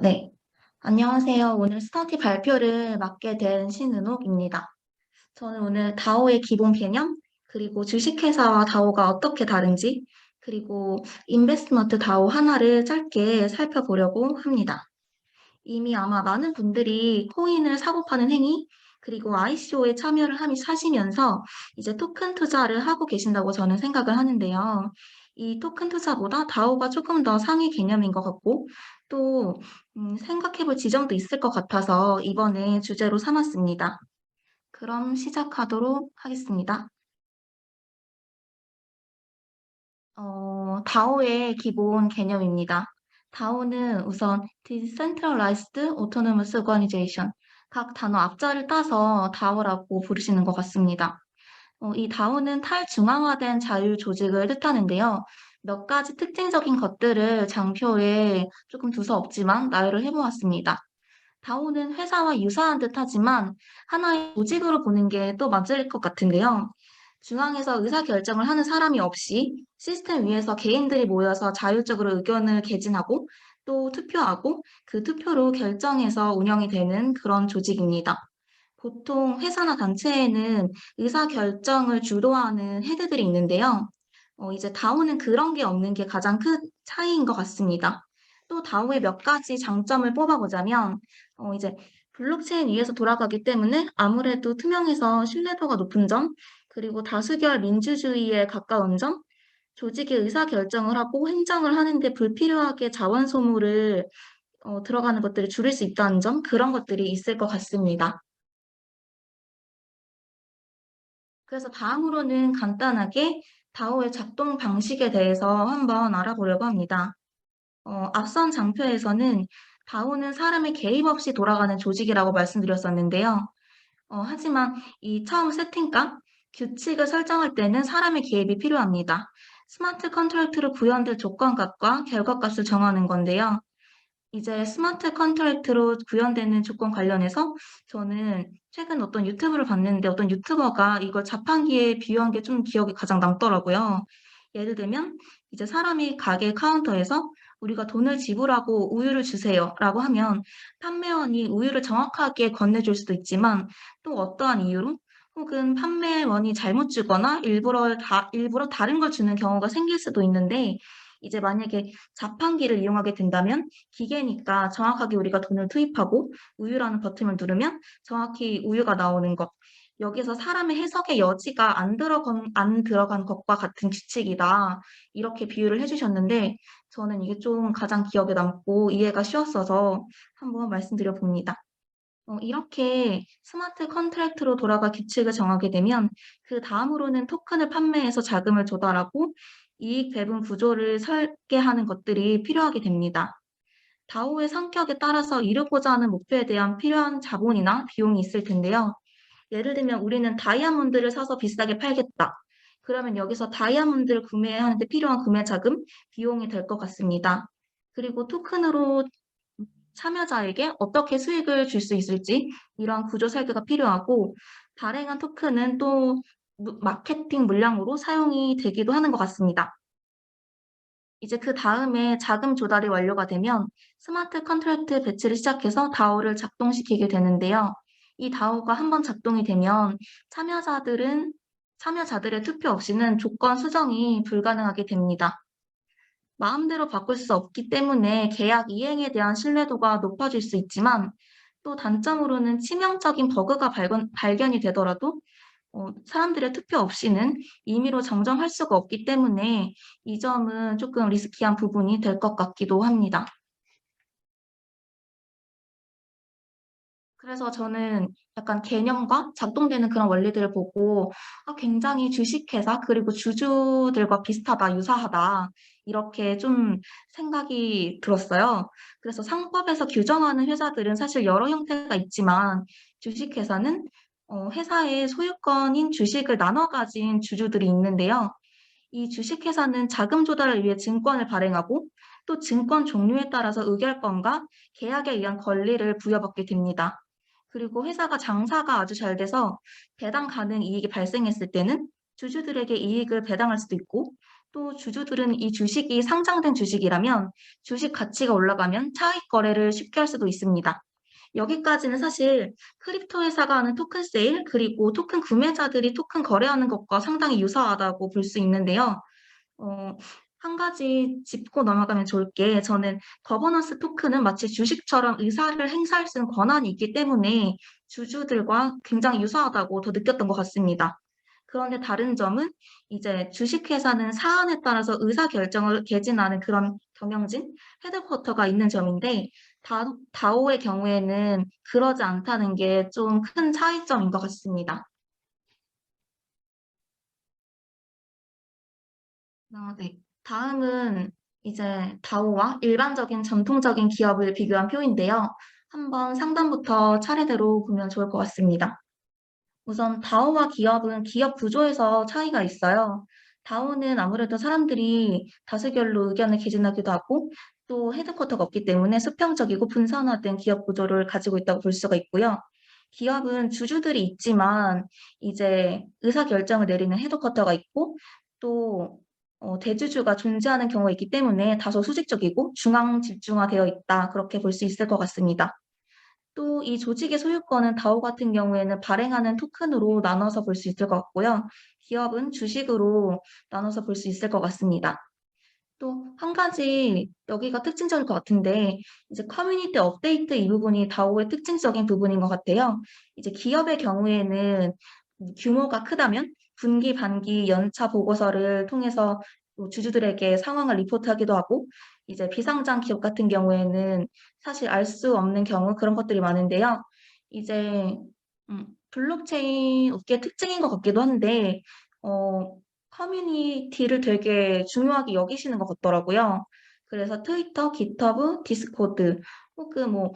네. 안녕하세요. 오늘 스터디 발표를 맡게 된 신은옥입니다. 저는 오늘 다오의 기본 개념, 그리고 주식회사와 다오가 어떻게 다른지, 그리고 인베스트먼트 다오 하나를 짧게 살펴보려고 합니다. 이미 아마 많은 분들이 코인을 사고 파는 행위, 그리고 ICO에 참여를 하시면서 이제 토큰 투자를 하고 계신다고 저는 생각을 하는데요. 이 토큰 투자보다 다오가 조금 더 상위 개념인 것 같고, 또 생각해 볼 지점도 있을 것 같아서 이번에 주제로 삼았습니다. 그럼 시작하도록 하겠습니다. 다오의 기본 개념입니다. 다오는 우선 Decentralized Autonomous Organization, 각 단어 앞자를 따서 다오라고 부르시는 것 같습니다. 이 다오는 탈중앙화된 자유 조직을 뜻하는데요. 몇 가지 특징적인 것들을 장표에 조금 두서없지만 나열을 해보았습니다. 다오는 회사와 유사한 듯하지만 하나의 조직으로 보는 게 또 맞을 것 같은데요. 중앙에서 의사결정을 하는 사람이 없이 시스템 위에서 개인들이 모여서 자율적으로 의견을 개진하고 또 투표하고 그 투표로 결정해서 운영이 되는 그런 조직입니다. 보통 회사나 단체에는 의사결정을 주도하는 헤드들이 있는데요. 이제 다오는 그런 게 없는 게 가장 큰 차이인 것 같습니다. 또 다오의 몇 가지 장점을 뽑아보자면, 이제 블록체인 위에서 돌아가기 때문에 아무래도 투명해서 신뢰도가 높은 점, 그리고 다수결 민주주의에 가까운 점, 조직이 의사결정을 하고 행정을 하는데 불필요하게 자원 소모를 들어가는 것들을 줄일 수 있다는 점, 그런 것들이 있을 것 같습니다. 그래서 다음으로는 간단하게 다오의 작동 방식에 대해서 한번 알아보려고 합니다. 앞선 장표에서는 다오는 사람의 개입 없이 돌아가는 조직이라고 말씀드렸었는데요. 하지만 이 처음 세팅값, 규칙을 설정할 때는 사람의 개입이 필요합니다. 스마트 컨트랙트로 구현될 조건값과 결과값을 정하는 건데요. 이제 스마트 컨트랙트로 구현되는 조건 관련해서 저는 최근 어떤 유튜브를 봤는데 어떤 유튜버가 이걸 자판기에 비유한 게 좀 기억에 가장 남더라고요. 예를 들면 이제 사람이 가게 카운터에서 우리가 돈을 지불하고 우유를 주세요라고 하면 판매원이 우유를 정확하게 건네줄 수도 있지만 또 어떠한 이유로 혹은 판매원이 잘못 주거나 일부러 다른 걸 주는 경우가 생길 수도 있는데 이제 만약에 자판기를 이용하게 된다면 기계니까 정확하게 우리가 돈을 투입하고 우유라는 버튼을 누르면 정확히 우유가 나오는 것. 여기서 사람의 해석의 여지가 안 들어간 것과 같은 규칙이다. 이렇게 비유를 해주셨는데 저는 이게 좀 가장 기억에 남고 이해가 쉬웠어서 한번 말씀드려 봅니다. 이렇게 스마트 컨트랙트로 돌아가 규칙을 정하게 되면 그 다음으로는 토큰을 판매해서 자금을 조달하고 이익 배분 구조를 설계하는 것들이 필요하게 됩니다. 다오의 성격에 따라서 이루고자 하는 목표에 대한 필요한 자본이나 비용이 있을 텐데요. 예를 들면 우리는 다이아몬드를 사서 비싸게 팔겠다. 그러면 여기서 다이아몬드를 구매하는 데 필요한 구매 자금, 비용이 될 것 같습니다. 그리고 토큰으로 참여자에게 어떻게 수익을 줄 수 있을지 이러한 구조 설계가 필요하고 발행한 토큰은 또 마케팅 물량으로 사용이 되기도 하는 것 같습니다. 이제 그 다음에 자금 조달이 완료가 되면 스마트 컨트랙트 배치를 시작해서 다오를 작동시키게 되는데요. 이 다오가 한번 작동이 되면 참여자들의 투표 없이는 조건 수정이 불가능하게 됩니다. 마음대로 바꿀 수 없기 때문에 계약 이행에 대한 신뢰도가 높아질 수 있지만 또 단점으로는 치명적인 버그가 발견이 되더라도 사람들의 투표 없이는 임의로 정정할 수가 없기 때문에 이 점은 조금 리스키한 부분이 될 것 같기도 합니다. 그래서 저는 약간 개념과 작동되는 그런 원리들을 보고 굉장히 주식회사 그리고 주주들과 비슷하다, 유사하다 이렇게 좀 생각이 들었어요. 그래서 상법에서 규정하는 회사들은 사실 여러 형태가 있지만 주식회사는 회사의 소유권인 주식을 나눠 가진 주주들이 있는데요. 이 주식회사는 자금 조달을 위해 증권을 발행하고 또 증권 종류에 따라서 의결권과 계약에 의한 권리를 부여받게 됩니다. 그리고 회사가 장사가 아주 잘 돼서 배당 가능 이익이 발생했을 때는 주주들에게 이익을 배당할 수도 있고 또 주주들은 이 주식이 상장된 주식이라면 주식 가치가 올라가면 차익 거래를 쉽게 할 수도 있습니다. 여기까지는 사실 크립토 회사가 하는 토큰 세일, 그리고 토큰 구매자들이 토큰 거래하는 것과 상당히 유사하다고 볼 수 있는데요. 어, 한 가지 짚고 넘어가면 좋을 게, 저는 거버넌스 토큰은 마치 주식처럼 의사를 행사할 수 있는 권한이 있기 때문에 주주들과 굉장히 유사하다고 더 느꼈던 것 같습니다. 그런데 다른 점은 이제 주식회사는 사안에 따라서 의사결정을 개진하는 그런 경영진, 헤드쿼터가 있는 점인데, 다오의 경우에는 그러지 않다는 게 좀 큰 차이점인 것 같습니다. 네. 다음은 이제 다오와 일반적인 전통적인 기업을 비교한 표인데요. 한번 상단부터 차례대로 보면 좋을 것 같습니다. 우선 다오와 기업은 기업 구조에서 차이가 있어요. 다오는 아무래도 사람들이 다수결로 의견을 개진하기도 하고 또 헤드쿼터가 없기 때문에 수평적이고 분산화된 기업 구조를 가지고 있다고 볼 수가 있고요. 기업은 주주들이 있지만 이제 의사결정을 내리는 헤드쿼터가 있고 또 대주주가 존재하는 경우가 있기 때문에 다소 수직적이고 중앙 집중화되어 있다. 그렇게 볼 수 있을 것 같습니다. 또 이 조직의 소유권은 다오 같은 경우에는 발행하는 토큰으로 나눠서 볼 수 있을 것 같고요. 기업은 주식으로 나눠서 볼 수 있을 것 같습니다. 또 한 가지 여기가 특징적일 것 같은데 이제 커뮤니티 업데이트 이 부분이 다오의 특징적인 부분인 것 같아요. 이제 기업의 경우에는 규모가 크다면 분기, 반기, 연차 보고서를 통해서 또 주주들에게 상황을 리포트하기도 하고 이제 비상장 기업 같은 경우에는 사실 알 수 없는 경우 그런 것들이 많은데요. 이제 블록체인 업계의 특징인 것 같기도 한데 어 커뮤니티를 되게 중요하게 여기시는 것 같더라고요. 그래서 트위터, 깃허브, 디스코드 혹은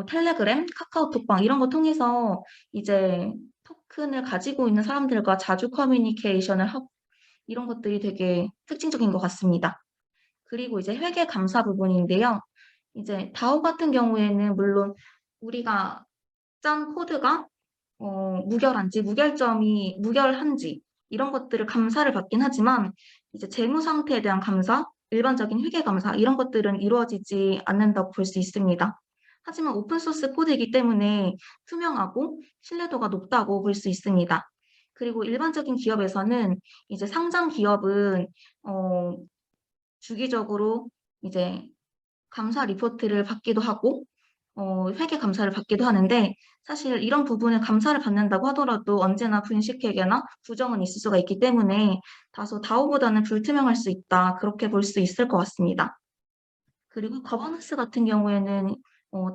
텔레그램, 카카오톡방 이런 거 통해서 이제 토큰을 가지고 있는 사람들과 자주 커뮤니케이션을 하고 이런 것들이 되게 특징적인 것 같습니다. 그리고 이제 회계 감사 부분인데요. 이제 다오 같은 경우에는 물론 우리가 짠 코드가 무결한지, 무결한지 이런 것들을 감사를 받긴 하지만 이제 재무 상태에 대한 감사, 일반적인 회계 감사 이런 것들은 이루어지지 않는다고 볼 수 있습니다. 하지만 오픈 소스 코드이기 때문에 투명하고 신뢰도가 높다고 볼 수 있습니다. 그리고 일반적인 기업에서는 이제 상장 기업은 어, 주기적으로 이제 감사 리포트를 받기도 하고 회계 감사를 받기도 하는데 사실 이런 부분을 감사를 받는다고 하더라도 언제나 분식회계나 부정은 있을 수가 있기 때문에 다소 다오보다는 불투명할 수 있다. 그렇게 볼 수 있을 것 같습니다. 그리고 거버넌스 같은 경우에는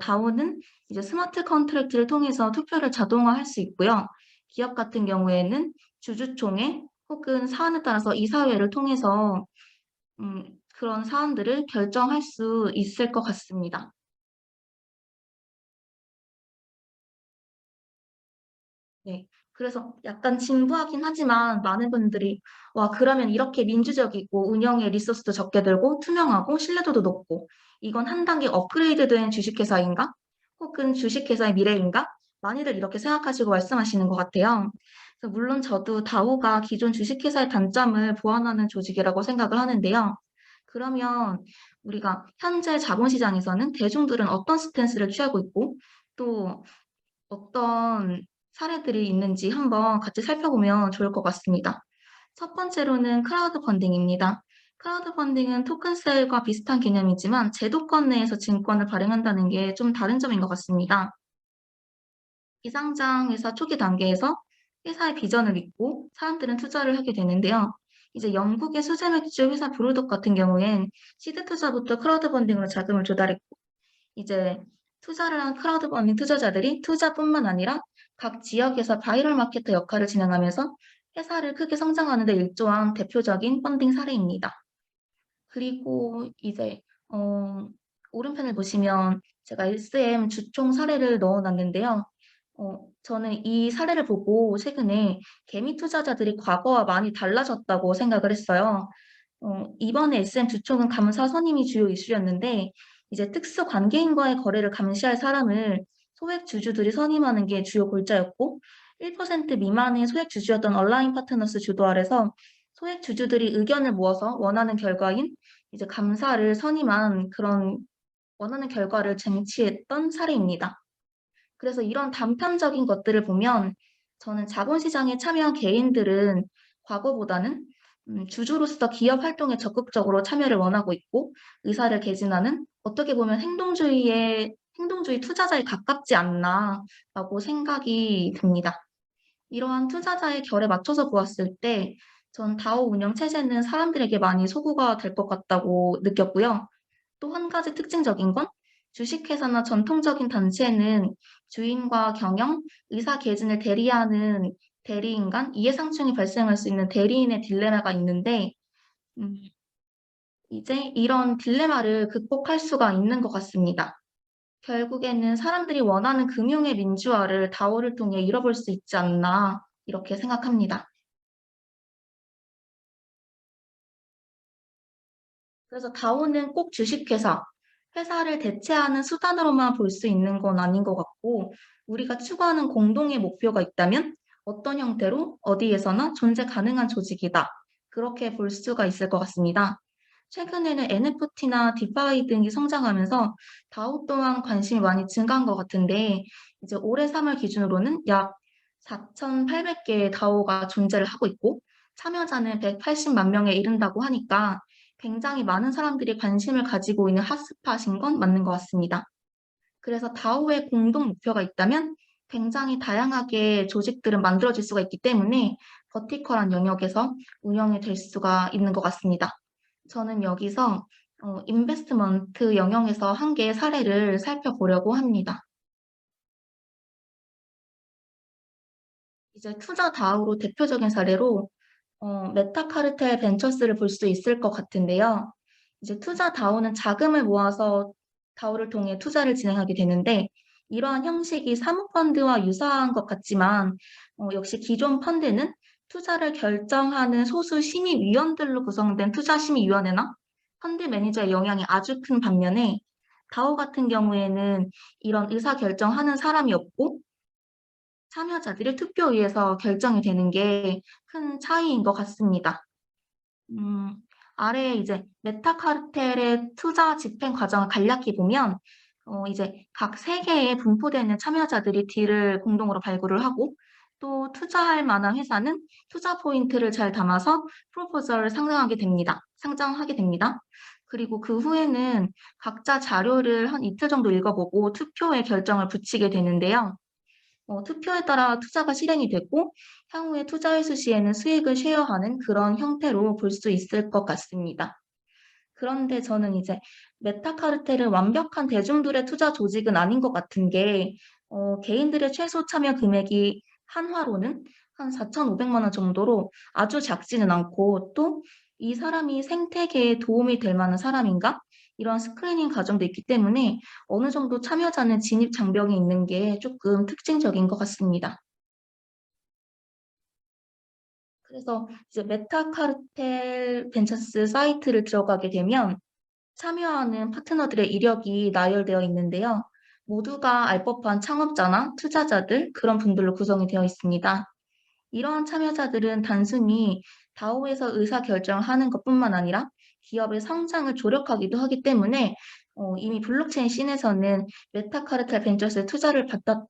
다오는 이제 스마트 컨트랙트를 통해서 투표를 자동화할 수 있고요. 기업 같은 경우에는 주주총회 혹은 사안에 따라서 이사회를 통해서 그런 사안들을 결정할 수 있을 것 같습니다. 네. 그래서 약간 진부하긴 하지만 많은 분들이 와, 그러면 이렇게 민주적이고 운영에 리소스도 적게 들고 투명하고 신뢰도도 높고 이건 한 단계 업그레이드된 주식회사인가? 혹은 주식회사의 미래인가? 많이들 이렇게 생각하시고 말씀하시는 것 같아요. 그래서 물론 저도 다오가 기존 주식회사의 단점을 보완하는 조직이라고 생각을 하는데요. 그러면 우리가 현재 자본시장에서는 대중들은 어떤 스탠스를 취하고 있고 또 어떤 사례들이 있는지 한번 같이 살펴보면 좋을 것 같습니다. 첫 번째로는 크라우드 펀딩입니다. 크라우드 펀딩은 토큰 세일과 비슷한 개념이지만 제도권 내에서 증권을 발행한다는 게 좀 다른 점인 것 같습니다. 비상장에서 초기 단계에서 회사의 비전을 믿고 사람들은 투자를 하게 되는데요. 이제 영국의 수제 맥주 회사 브루독 같은 경우엔 시드 투자부터 크라우드 펀딩으로 자금을 조달했고 이제 투자를 한 크라우드 펀딩 투자자들이 투자뿐만 아니라 각 지역에서 바이럴 마케터 역할을 진행하면서 회사를 크게 성장하는 데 일조한 대표적인 펀딩 사례입니다. 그리고 이제 오른편을 보시면 제가 SM 주총 사례를 넣어 놨는데요. 저는 이 사례를 보고 최근에 개미 투자자들이 과거와 많이 달라졌다고 생각을 했어요. 이번에 SM 주총은 감사 선임이 주요 이슈였는데 이제 특수 관계인과의 거래를 감시할 사람을 소액 주주들이 선임하는 게 주요 골자였고 1% 미만의 소액 주주였던 얼라인 파트너스 주도 아래서 소액 주주들이 의견을 모아서 원하는 결과인 이제 감사를 선임한 그런 원하는 결과를 쟁취했던 사례입니다. 그래서 이런 단편적인 것들을 보면 저는 자본시장에 참여한 개인들은 과거보다는 주주로서 기업 활동에 적극적으로 참여를 원하고 있고 의사를 개진하는 어떻게 보면 행동주의 투자자에 가깝지 않나라고 생각이 듭니다. 이러한 투자자의 결에 맞춰서 보았을 때 전 다오 운영 체제는 사람들에게 많이 소구가 될 것 같다고 느꼈고요. 또 한 가지 특징적인 건 주식회사나 전통적인 단체는 주인과 경영, 의사 개진을 대리하는 대리인 간 이해상충이 발생할 수 있는 대리인의 딜레마가 있는데 음, 이제 이런 딜레마를 극복할 수가 있는 것 같습니다. 결국에는 사람들이 원하는 금융의 민주화를 다오를 통해 이뤄볼 수 있지 않나 이렇게 생각합니다. 그래서 다오는 꼭 주식회사, 회사를 대체하는 수단으로만 볼 수 있는 건 아닌 것 같고, 우리가 추구하는 공동의 목표가 있다면 어떤 형태로 어디에서나 존재 가능한 조직이다. 그렇게 볼 수가 있을 것 같습니다. 최근에는 NFT나 디파이 등이 성장하면서 다오 또한 관심이 많이 증가한 것 같은데, 이제 올해 3월 기준으로는 약 4,800개의 다오가 존재를 하고 있고, 참여자는 180만 명에 이른다고 하니까 굉장히 많은 사람들이 관심을 가지고 있는 핫스팟인 건 맞는 것 같습니다. 그래서 다오의 공동 목표가 있다면 굉장히 다양하게 조직들은 만들어질 수가 있기 때문에 버티컬한 영역에서 운영이 될 수가 있는 것 같습니다. 저는 여기서 인베스트먼트 영역에서 한 개의 사례를 살펴보려고 합니다. 이제 투자 다오로 대표적인 사례로 메타카르텔 벤처스를 볼 수 있을 것 같은데요. 이제 투자 다오는 자금을 모아서 다오를 통해 투자를 진행하게 되는데 이러한 형식이 사모펀드와 유사한 것 같지만 역시 기존 펀드는 투자를 결정하는 소수 심의위원들로 구성된 투자심의위원회나 펀드 매니저의 영향이 아주 큰 반면에 다오 같은 경우에는 이런 의사결정하는 사람이 없고 참여자들의 투표에 의해서 결정이 되는 게 큰 차이인 것 같습니다. 음, 아래에 이제 메타카르텔의 투자 집행 과정을 간략히 보면 이제 각 세계에 분포되는 참여자들이 딜을 공동으로 발굴을 하고 또 투자할 만한 회사는 투자 포인트를 잘 담아서 프로포절을 상장하게 됩니다. 그리고 그 후에는 각자 자료를 한 이틀 정도 읽어보고 투표에 결정을 붙이게 되는데요. 투표에 따라 투자가 실행이 되고 향후에 투자 회수 시에는 수익을 쉐어하는 그런 형태로 볼 수 있을 것 같습니다. 그런데 저는 이제 메타카르텔은 완벽한 대중들의 투자 조직은 아닌 것 같은 게 개인들의 최소 참여 금액이 한화로는 한 4,500만 원 정도로 아주 작지는 않고 또 이 사람이 생태계에 도움이 될 만한 사람인가? 이런 스크리닝 과정도 있기 때문에 어느 정도 참여자는 진입 장벽이 있는 게 조금 특징적인 것 같습니다. 그래서 이제 메타카르텔 벤처스 사이트를 들어가게 되면 참여하는 파트너들의 이력이 나열되어 있는데요. 모두가 알 법한 창업자나 투자자들 그런 분들로 구성이 되어 있습니다. 이러한 참여자들은 단순히 다오에서 의사결정을 하는 것뿐만 아니라 기업의 성장을 조력하기도 하기 때문에 이미 블록체인 씬에서는 메타카르텔 벤처스에 투자를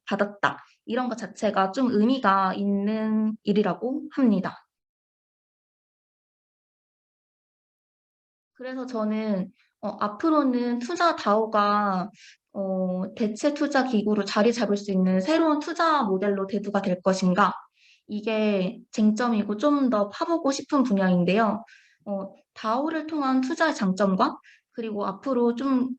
받았다. 이런 것 자체가 좀 의미가 있는 일이라고 합니다. 그래서 저는 앞으로는 투자 다오가 대체 투자 기구로 자리 잡을 수 있는 새로운 투자 모델로 대두가 될 것인가? 이게 쟁점이고 좀 더 파보고 싶은 분야인데요. 다오를 통한 투자의 장점과 그리고 앞으로 좀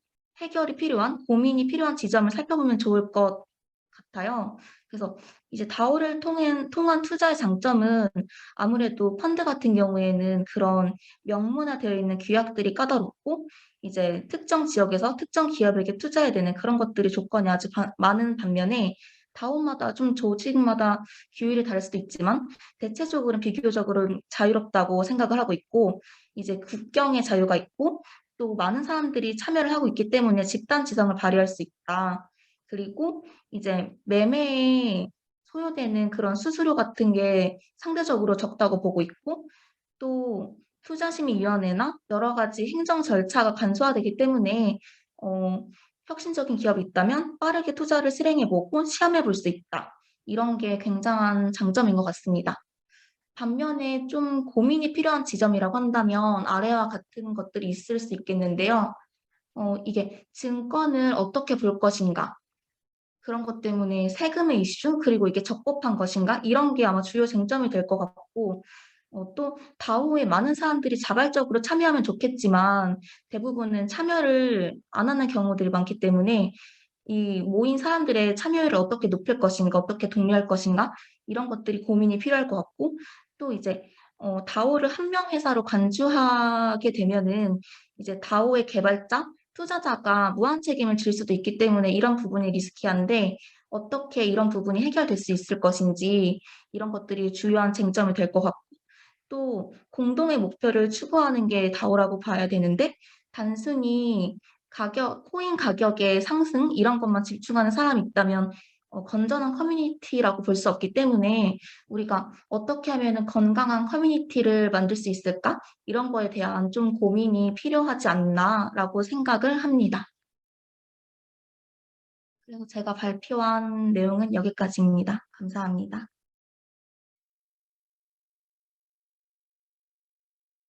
해결이 필요한, 고민이 필요한 지점을 살펴보면 좋을 것 같아요. 그래서 이제 다오를 통한 투자의 장점은 아무래도 펀드 같은 경우에는 그런 명문화되어 있는 규약들이 까다롭고 이제 특정 지역에서 특정 기업에게 투자해야 되는 그런 것들이 조건이 아주 많은 반면에 다오마다 좀 조직마다 규율이 다를 수도 있지만 대체적으로는 비교적으로 자유롭다고 생각을 하고 있고 이제 국경의 자유가 있고 또 많은 사람들이 참여를 하고 있기 때문에 집단 지성을 발휘할 수 있다. 그리고 이제 매매에 소요되는 그런 수수료 같은 게 상대적으로 적다고 보고 있고 또 투자심의위원회나 여러 가지 행정 절차가 간소화되기 때문에 어, 혁신적인 기업이 있다면 빠르게 투자를 실행해보고 시험해 볼 수 있다. 이런 게 굉장한 장점인 것 같습니다. 반면에 좀 고민이 필요한 지점이라고 한다면 아래와 같은 것들이 있을 수 있겠는데요. 이게 증권을 어떻게 볼 것인가, 그런 것 때문에 세금의 이슈, 그리고 이게 적법한 것인가, 이런 게 아마 주요 쟁점이 될 것 같고, 또 다오에 많은 사람들이 자발적으로 참여하면 좋겠지만 대부분은 참여를 안 하는 경우들이 많기 때문에 이 모인 사람들의 참여율을 어떻게 높일 것인가, 어떻게 독려할 것인가, 이런 것들이 고민이 필요할 것 같고, 또 이제 다오를 한 명 회사로 간주하게 되면은 이제 다오의 개발자, 투자자가 무한 책임을 질 수도 있기 때문에 이런 부분이 리스키한데 어떻게 이런 부분이 해결될 수 있을 것인지, 이런 것들이 주요한 쟁점이 될 것 같고, 또 공동의 목표를 추구하는 게 다오라고 봐야 되는데 단순히 코인 가격의 상승 이런 것만 집중하는 사람이 있다면 건전한 커뮤니티라고 볼 수 없기 때문에 우리가 어떻게 하면 건강한 커뮤니티를 만들 수 있을까? 이런 거에 대한 좀 고민이 필요하지 않나라고 생각을 합니다. 그래서 제가 발표한 내용은 여기까지입니다. 감사합니다.